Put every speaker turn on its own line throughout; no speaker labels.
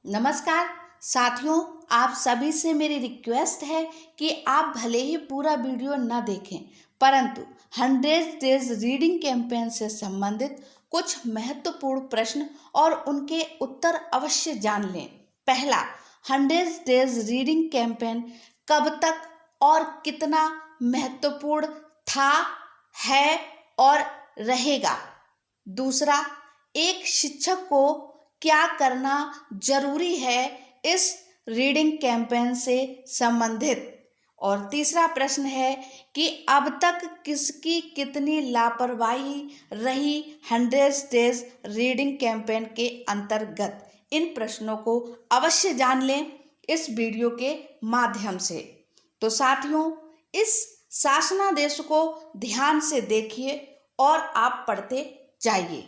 नमस्कार साथियों, आप सभी से मेरी रिक्वेस्ट है कि आप भले ही पूरा वीडियो न देखें, परंतु 100 डेज रीडिंग कैंपेन से संबंधित कुछ महत्वपूर्ण प्रश्न और उनके उत्तर अवश्य जान लें। पहला, 100 डेज रीडिंग कैंपेन कब तक और कितना महत्वपूर्ण था, है और रहेगा। दूसरा, एक शिक्षक को क्या करना जरूरी है इस रीडिंग कैंपेन से संबंधित। और तीसरा प्रश्न है कि अब तक किसकी कितनी लापरवाही रही 100 डेज रीडिंग कैंपेन के अंतर्गत। इन प्रश्नों को अवश्य जान लें इस वीडियो के माध्यम से। तो साथियों, इस शासनादेश को ध्यान से देखिए और आप पढ़ते जाइए।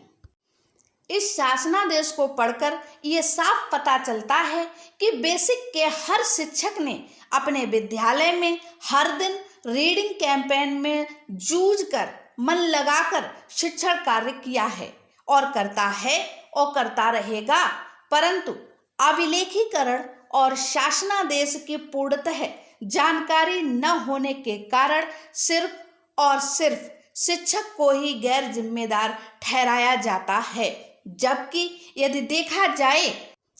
इस शासनादेश को पढ़कर ये साफ पता चलता है कि बेसिक के हर शिक्षक ने अपने विद्यालय में हर दिन रीडिंग कैंपेन में जूझ कर, मन लगाकर शिक्षण कार्य किया है और करता है और करता रहेगा। परंतु अभिलेखीकरण और शासनादेश की पूर्णतः जानकारी न होने के कारण सिर्फ और सिर्फ शिक्षक को ही गैर जिम्मेदार ठहराया जाता है, जबकि यदि देखा जाए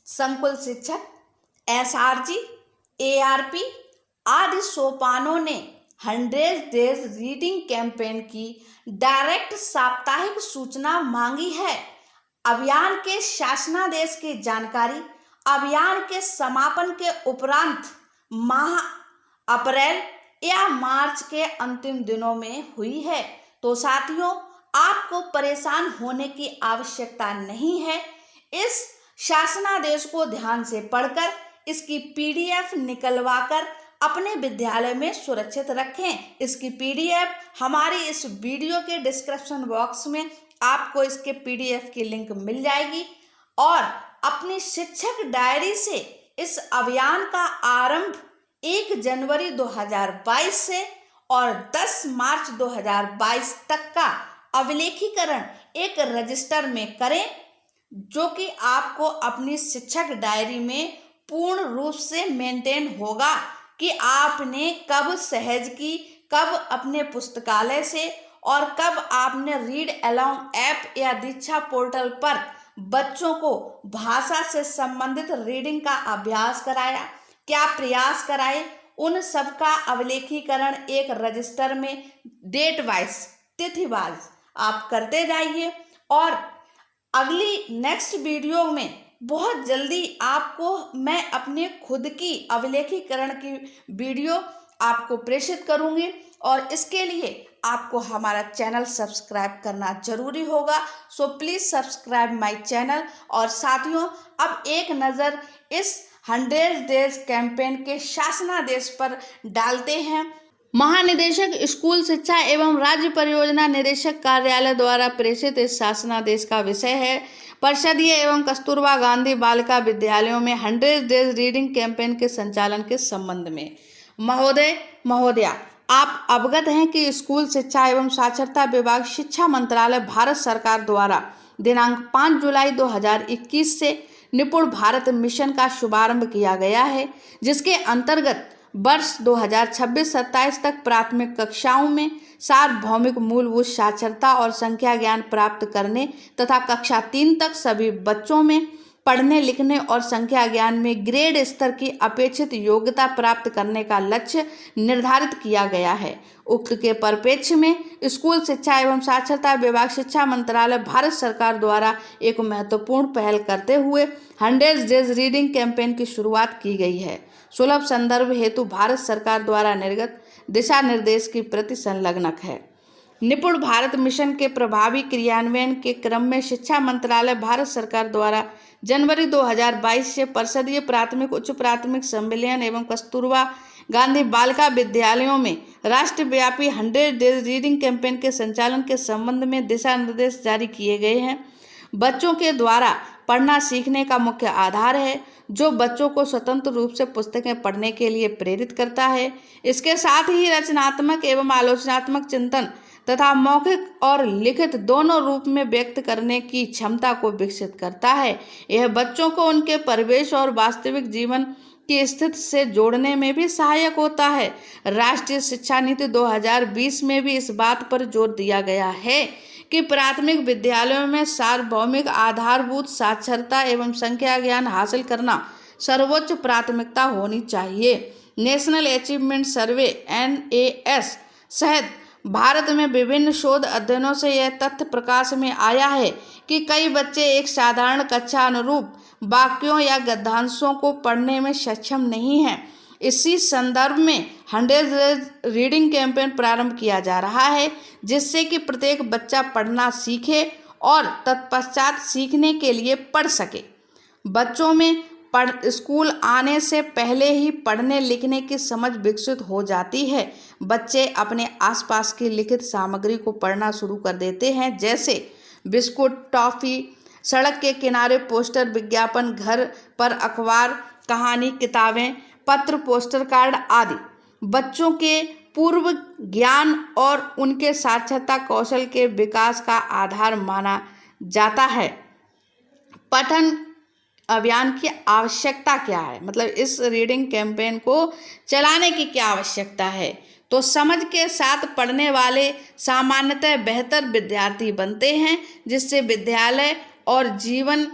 संकुल शिक्षक, एसआरजी, एआरपी आदि सोपानों ने 100 डेज रीडिंग कैंपेन की डायरेक्ट साप्ताहिक सूचना मांगी है। अभियान के शासनादेश की जानकारी अभियान के समापन के उपरांत माह अप्रैल या मार्च के अंतिम दिनों में हुई है। तो साथियों, आपको परेशान होने की आवश्यकता नहीं है। इस शासनादेश को ध्यान से पढ़कर इसकी पीडीएफ निकलवाकर अपने विद्यालय में सुरक्षित रखें। इसकी पीडीएफ हमारी इस वीडियो के डिस्क्रिप्शन बॉक्स में आपको इसके पीडीएफ की लिंक मिल जाएगी। और अपनी शिक्षक डायरी से इस अभियान का आरंभ 1 जनवरी 2022 से और 10 मार्च 2022 तक का अभिलेखीकरण एक रजिस्टर में करें, जो कि आपको अपनी शिक्षक डायरी में पूर्ण रूप से मेंटेन होगा कि आपने कब सहज की, कब अपने पुस्तकालय से और कब आपने रीड अलोंग ऐप या दीक्षा पोर्टल पर बच्चों को भाषा से संबंधित रीडिंग का अभ्यास कराया, क्या प्रयास कराए। उन सब का अभिलेखीकरण एक रजिस्टर में डेट वाइज, तिथिवार आप करते जाइए। और अगली नेक्स्ट वीडियो में बहुत जल्दी आपको मैं अपने खुद की अभिलेखीकरण की वीडियो आपको प्रेषित करूंगी और इसके लिए आपको हमारा चैनल सब्सक्राइब करना जरूरी होगा। So please subscribe my channel. और साथियों, अब एक नज़र इस 100 डेज कैंपेन के शासनादेश पर डालते हैं। महानिदेशक स्कूल शिक्षा एवं राज्य परियोजना निदेशक कार्यालय द्वारा प्रेषित इस शासनादेश का विषय है परिषदीय एवं कस्तूरबा गांधी बालिका विद्यालयों में 100 डेज रीडिंग कैंपेन के संचालन के संबंध में। महोदय, महोदया, आप अवगत हैं कि स्कूल शिक्षा एवं साक्षरता विभाग, शिक्षा मंत्रालय, भारत सरकार द्वारा दिनांक 5 जुलाई 2021 से निपुण भारत मिशन का शुभारंभ किया गया है, जिसके अंतर्गत वर्ष 2026-27 तक प्राथमिक कक्षाओं में सार्वभौमिक मूलभूत साक्षरता और संख्या ज्ञान प्राप्त करने तथा कक्षा 3 तक सभी बच्चों में पढ़ने लिखने और संख्या ज्ञान में ग्रेड स्तर की अपेक्षित योग्यता प्राप्त करने का लक्ष्य निर्धारित किया गया है। उक्त के परिप्रेक्ष्य में स्कूल शिक्षा एवं साक्षरता विभाग, शिक्षा मंत्रालय, भारत सरकार द्वारा एक महत्वपूर्ण पहल करते हुए 100 डेज रीडिंग कैंपेन की शुरुआत की गई है। सुलभ संदर्भ हेतु भारत सरकार द्वारा निर्गत दिशा निर्देश की प्रति संलग्नक है। निपुण भारत मिशन के प्रभावी क्रियान्वयन के क्रम में शिक्षा मंत्रालय, भारत सरकार द्वारा जनवरी 2022 से परिषदीय प्राथमिक, उच्च प्राथमिक सम्मेलन एवं कस्तूरबा गांधी बालिका विद्यालयों में राष्ट्रव्यापी 100 डेज रीडिंग कैंपेन के संचालन के संबंध में दिशा निर्देश जारी किए गए हैं। बच्चों के द्वारा पढ़ना सीखने का मुख्य आधार है, जो बच्चों को स्वतंत्र रूप से पुस्तकें पढ़ने के लिए प्रेरित करता है। इसके साथ ही रचनात्मक एवं आलोचनात्मक चिंतन तथा मौखिक और लिखित दोनों रूप में व्यक्त करने की क्षमता को विकसित करता है। यह बच्चों को उनके परिवेश और वास्तविक जीवन की स्थिति से जोड़ने में भी सहायक होता है। राष्ट्रीय शिक्षा नीति 2020 में भी इस बात पर जोर दिया गया है कि प्राथमिक विद्यालयों में सार्वभौमिक आधारभूत साक्षरता एवं संख्या ज्ञान हासिल करना सर्वोच्च प्राथमिकता होनी चाहिए। नेशनल अचीवमेंट सर्वे NAS सहित भारत में विभिन्न शोध अध्ययनों से यह तथ्य प्रकाश में आया है कि कई बच्चे एक साधारण कक्षा अनुरूप वाक्यों या गद्यांशों को पढ़ने में सक्षम नहीं हैं। इसी संदर्भ में 100 डेज रीडिंग कैंपेन प्रारंभ किया जा रहा है, जिससे कि प्रत्येक बच्चा पढ़ना सीखे और तत्पश्चात सीखने के लिए पढ़ सके। बच्चों में स्कूल आने से पहले ही पढ़ने लिखने की समझ विकसित हो जाती है। बच्चे अपने आसपास की लिखित सामग्री को पढ़ना शुरू कर देते हैं, जैसे बिस्कुट, टॉफी, सड़क के किनारे पोस्टर, विज्ञापन, घर पर अखबार, कहानी, किताबें, पत्र, पोस्टर कार्ड आदि। बच्चों के पूर्व ज्ञान और उनके साक्षरता कौशल के विकास का आधार माना जाता है। पठन अभियान की आवश्यकता क्या है, मतलब इस रीडिंग कैंपेन को चलाने की क्या आवश्यकता है? तो समझ के साथ पढ़ने वाले सामान्यतः बेहतर विद्यार्थी बनते हैं, जिससे विद्यालय और जीवन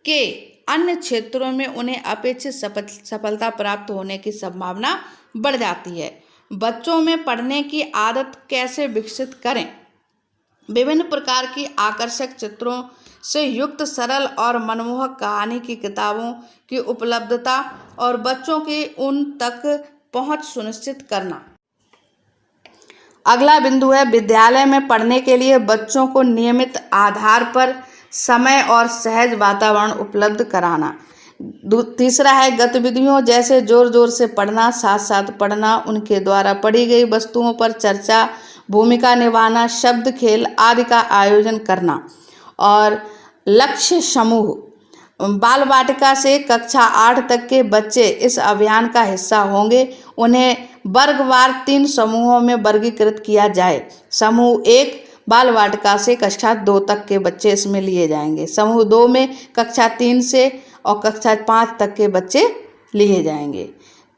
के अन्य क्षेत्रों में उन्हें अपेक्षित सफलता प्राप्त होने की संभावना बढ़ जाती है। बच्चों में पढ़ने की आदत कैसे विकसित करें? विभिन्न प्रकार की आकर्षक चित्रों से युक्त सरल और मनमोहक कहानी की किताबों की उपलब्धता और बच्चों की उन तक पहुंच सुनिश्चित करना। अगला बिंदु है विद्यालय में पढ़ने के लिए बच्चों को नियमित आधार पर समय और सहज वातावरण उपलब्ध कराना। तीसरा है गतिविधियों जैसे जोर जोर से पढ़ना, साथ साथ पढ़ना, उनके द्वारा पढ़ी गई वस्तुओं पर चर्चा, भूमिका निभाना, शब्द खेल आदि का आयोजन करना। और लक्ष्य समूह, बाल वाटिका से कक्षा 8 तक के बच्चे इस अभियान का हिस्सा होंगे। उन्हें वर्गवार 3 समूहों में वर्गीकृत किया जाए। समूह 1 बाल वाटिका से कक्षा 2 तक के बच्चे इसमें लिए जाएंगे। समूह 2 में कक्षा 3 से और कक्षा 5 तक के बच्चे लिए जाएंगे,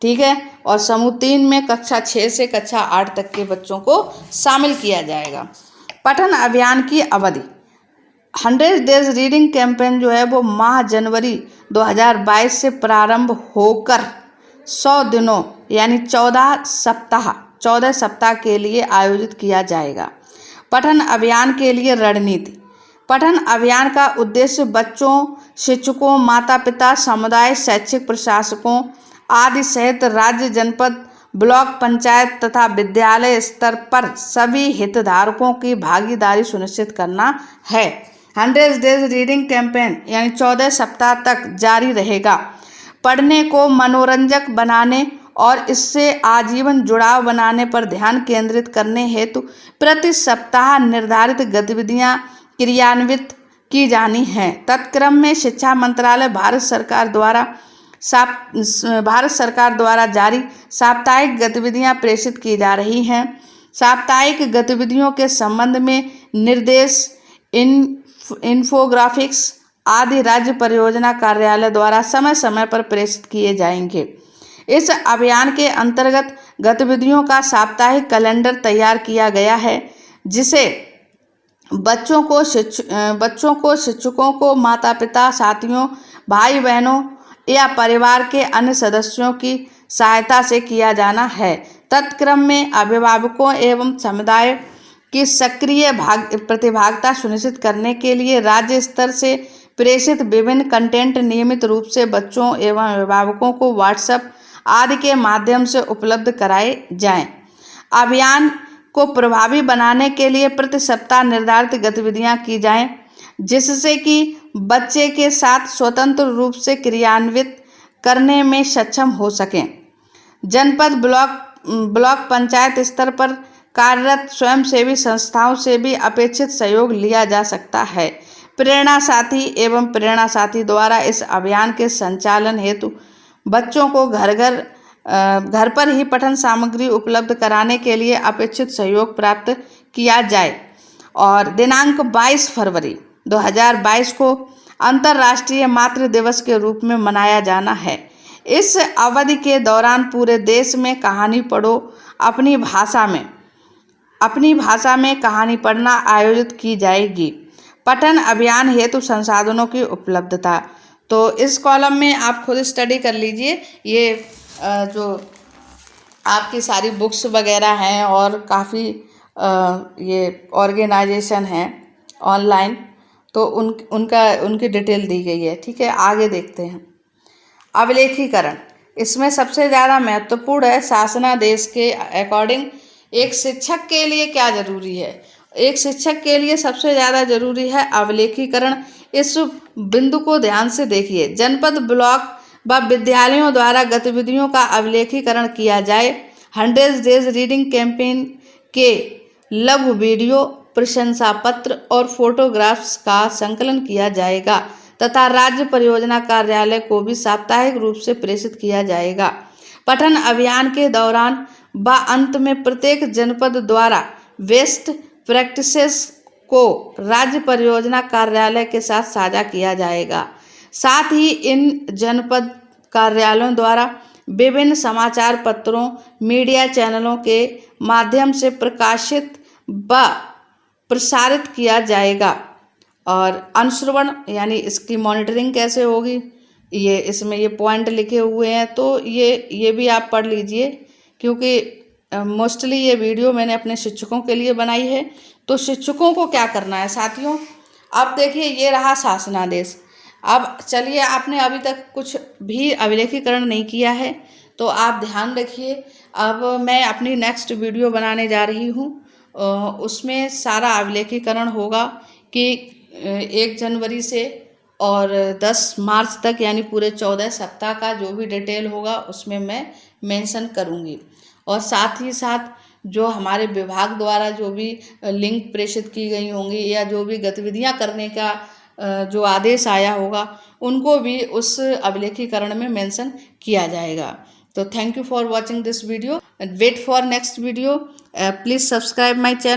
ठीक है। और समूह 3 में कक्षा 6 से कक्षा 8 तक के बच्चों को शामिल किया जाएगा। पठन अभियान की अवधि, 100 डेज रीडिंग कैंपेन जो है वो माह जनवरी 2022 से प्रारंभ होकर 100 दिनों यानी 14 सप्ताह के लिए आयोजित किया जाएगा। पठन अभियान के लिए रणनीति, पठन अभियान का उद्देश्य बच्चों, शिक्षकों, माता पिता, समुदाय, शैक्षिक प्रशासकों आदि सहित राज्य, जनपद, ब्लॉक, पंचायत तथा विद्यालय स्तर पर सभी हितधारकों की भागीदारी सुनिश्चित करना है। 100 डेज रीडिंग कैंपेन यानी 14 सप्ताह तक जारी रहेगा। पढ़ने को मनोरंजक बनाने और इससे आजीवन जुड़ाव बनाने पर ध्यान केंद्रित करने हेतु प्रति सप्ताह निर्धारित गतिविधियां क्रियान्वित की जानी हैं। तत्क्रम में शिक्षा मंत्रालय भारत सरकार द्वारा जारी साप्ताहिक गतिविधियां प्रेषित की जा रही हैं। साप्ताहिक गतिविधियों के संबंध में निर्देश, इन्फोग्राफिक्स आदि राज्य परियोजना कार्यालय द्वारा समय समय पर प्रेषित किए जाएंगे। इस अभियान के अंतर्गत गतिविधियों का साप्ताहिक कैलेंडर तैयार किया गया है, जिसे बच्चों को, शिक्षकों को, माता पिता, साथियों, भाई बहनों या परिवार के अन्य सदस्यों की सहायता से किया जाना है। तत्क्रम में अभिभावकों एवं समुदाय की सक्रिय प्रतिभागिता सुनिश्चित करने के लिए राज्य स्तर से प्रेषित विभिन्न कंटेंट नियमित रूप से बच्चों एवं अभिभावकों को व्हाट्सएप आदि के माध्यम से उपलब्ध कराए जाएं। अभियान को प्रभावी बनाने के लिए प्रति सप्ताह निर्धारित गतिविधियां की जाएं, जिससे कि बच्चे के साथ स्वतंत्र रूप से क्रियान्वित करने में सक्षम हो सकें। जनपद, ब्लॉक पंचायत स्तर पर कार्यरत स्वयंसेवी संस्थाओं से भी अपेक्षित सहयोग लिया जा सकता है। प्रेरणा साथी द्वारा इस अभियान के संचालन हेतु बच्चों को घर पर ही पठन सामग्री उपलब्ध कराने के लिए अपेक्षित सहयोग प्राप्त किया जाए और दिनांक 22 फरवरी 2022 को अंतर्राष्ट्रीय मातृ दिवस के रूप में मनाया जाना है। इस अवधि के दौरान पूरे देश में कहानी पढ़ो अपनी भाषा में कहानी पढ़ना आयोजित की जाएगी। पठन अभियान हेतु संसाधनों की उपलब्धता, तो इस कॉलम में आप खुद स्टडी कर लीजिए। ये जो आपकी सारी बुक्स वगैरह हैं और काफ़ी ये ऑर्गेनाइजेशन हैं ऑनलाइन, तो उनकी डिटेल दी गई है। ठीक है, आगे देखते हैं। अभिलेखीकरण, इसमें सबसे ज़्यादा महत्वपूर्ण है। शासनादेश के अकॉर्डिंग एक शिक्षक के लिए क्या जरूरी है? एक शिक्षक के लिए सबसे ज़्यादा जरूरी है अभिलेखीकरण। इस बिंदु को ध्यान से देखिए। जनपद, ब्लॉक व विद्यालयों द्वारा गतिविधियों का अभिलेखीकरण किया जाए। 100 डेज रीडिंग कैंपेन के लघु वीडियो, प्रशंसा पत्र और फोटोग्राफ्स का संकलन किया जाएगा तथा राज्य परियोजना कार्यालय को भी साप्ताहिक रूप से प्रेषित किया जाएगा। पठन अभियान के दौरान व अंत में प्रत्येक जनपद द्वारा बेस्ट प्रैक्टिसेस को राज्य परियोजना कार्यालय के साथ साझा किया जाएगा। साथ ही इन जनपद कार्यालयों द्वारा विभिन्न समाचार पत्रों, मीडिया चैनलों के माध्यम से प्रकाशित व प्रसारित किया जाएगा। और अनुश्रवण यानी इसकी मॉनिटरिंग कैसे होगी, ये इसमें ये पॉइंट लिखे हुए हैं, तो ये भी आप पढ़ लीजिए, क्योंकि मोस्टली ये वीडियो मैंने अपने शिक्षकों के लिए बनाई है। तो शिक्षकों को क्या करना है साथियों, अब देखिए ये रहा शासनादेश। अब चलिए, आपने अभी तक कुछ भी अभिलेखीकरण नहीं किया है तो आप ध्यान रखिए। अब मैं अपनी नेक्स्ट वीडियो बनाने जा रही हूँ, उसमें सारा अभिलेखीकरण होगा कि 1 जनवरी से और 10 मार्च तक, यानी पूरे 14 सप्ताह का जो भी डिटेल होगा उसमें मैं मेंशन करूँगी। और साथ ही साथ जो हमारे विभाग द्वारा जो भी लिंक प्रेषित की गई होंगी या जो भी गतिविधियां करने का जो आदेश आया होगा उनको भी उस अभिलेखीकरण में मेंशन किया जाएगा। तो thank you for watching this video, wait for next video, please subscribe my channel.